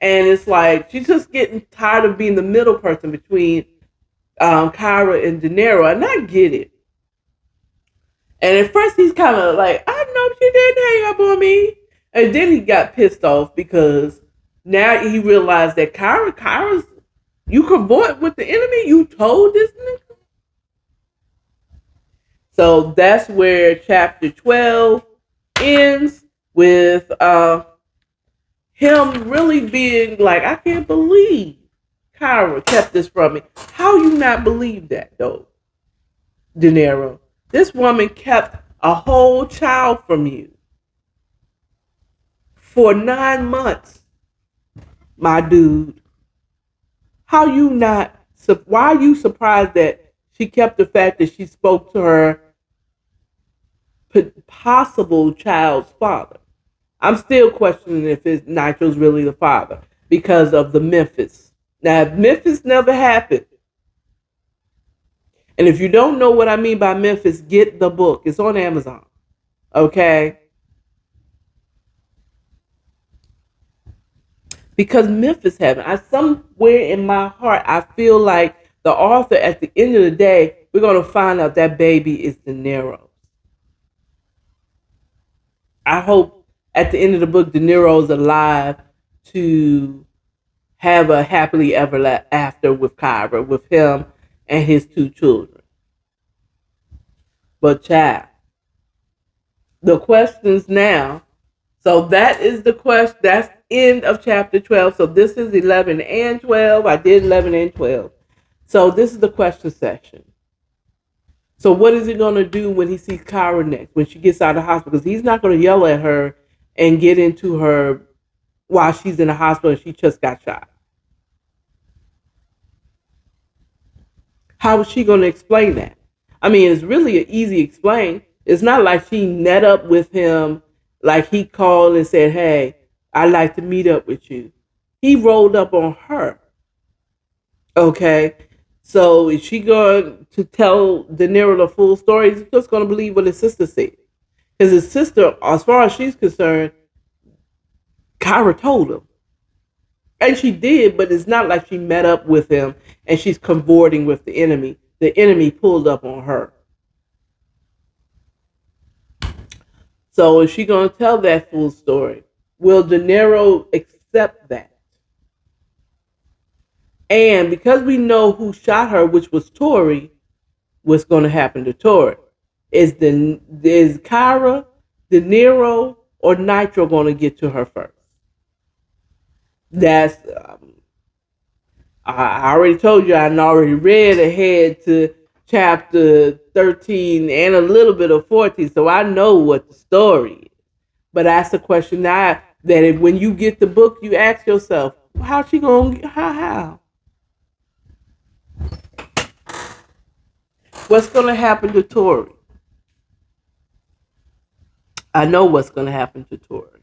[SPEAKER 1] And it's like, she's just getting tired of being the middle person between Kyra and De Niro. And I get it. And at first he's kind of like, I know she didn't hang up on me. And then he got pissed off because now he realized that Kyra's, you cavort with the enemy? You told this nigga? So that's where chapter 12 ends, with him really being like, I can't believe Kyra kept this from me. How you not believe that, though, De Niro? This woman kept a whole child from you for 9 months, my dude. How you not? Why are you surprised that she kept the fact that she spoke to her possible child's father? I'm still questioning if Nitro's really the father because of the Memphis. Now, if Memphis never happened, and if you don't know what I mean by Memphis, get the book. It's on Amazon. Okay? Because Memphis happened. Somewhere in my heart, I feel like the author, at the end of the day, we're going to find out that baby is De Niro's. I hope at the end of the book, De Niro's alive to have a happily ever after with Kyra, with him and his 2 children. But child, the questions now. So that is the question. That's end of chapter 12. So this is 11 and 12. I did 11 and 12. So this is the question section. So what is he going to do when he sees Kyra next, when she gets out of the hospital? Because he's not going to yell at her and get into her while she's in the hospital and she just got shot. How is she going to explain that? I mean, it's really an easy explain. It's not like she met up with him, like he called and said, hey, I'd like to meet up with you. He rolled up on her. Okay? So is she going to tell De Niro the full story? He's just going to believe what his sister said. Because his sister, as far as she's concerned, Kyra told him. And she did, but it's not like she met up with him and she's cavorting with the enemy. The enemy pulled up on her. So is she going to tell that full story? Will De Niro accept that? And because we know who shot her, which was Tori, what's going to happen to Tori? Is Kyra, De Niro, or Nitro going to get to her first? That's I already told you. I already read ahead to chapter 13 and a little bit of 14, so I know what the story is. But that's the question now that if, when you get the book, you ask yourself, how's she going? How? What's going to happen to Tori? I know what's going to happen to Tori.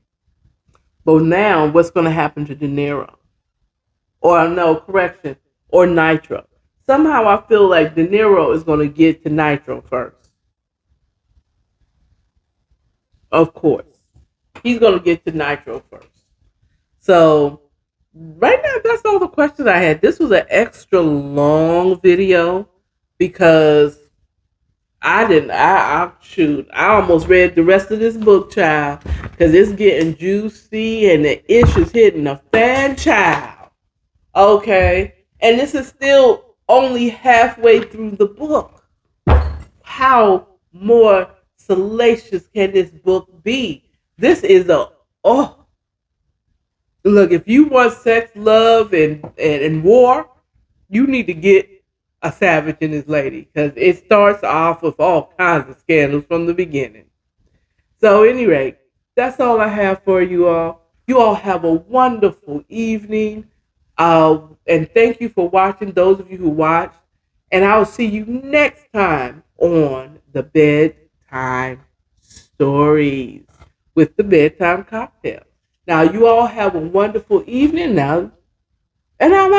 [SPEAKER 1] But now, what's going to happen to De Niro? Or no, correction, or Nitro. Somehow I feel like De Niro is going to get to Nitro first. Of course. He's going to get to Nitro first. So, right now, that's all the questions I had. This was an extra long video because I almost read the rest of this book, child, because it's getting juicy and the ish is hitting a fan, child. Okay. And this is still only halfway through the book. How more salacious can this book be? This is look, if you want sex, love, and war, you need to get a Savage and his lady, because it starts off with all kinds of scandals from the beginning. So, at any rate, that's all I have for you all. You all have a wonderful evening. And thank you for watching, those of you who watched. And I will see you next time on the Bedtime Stories with the Bedtime Cocktail. Now, you all have a wonderful evening now. And I'm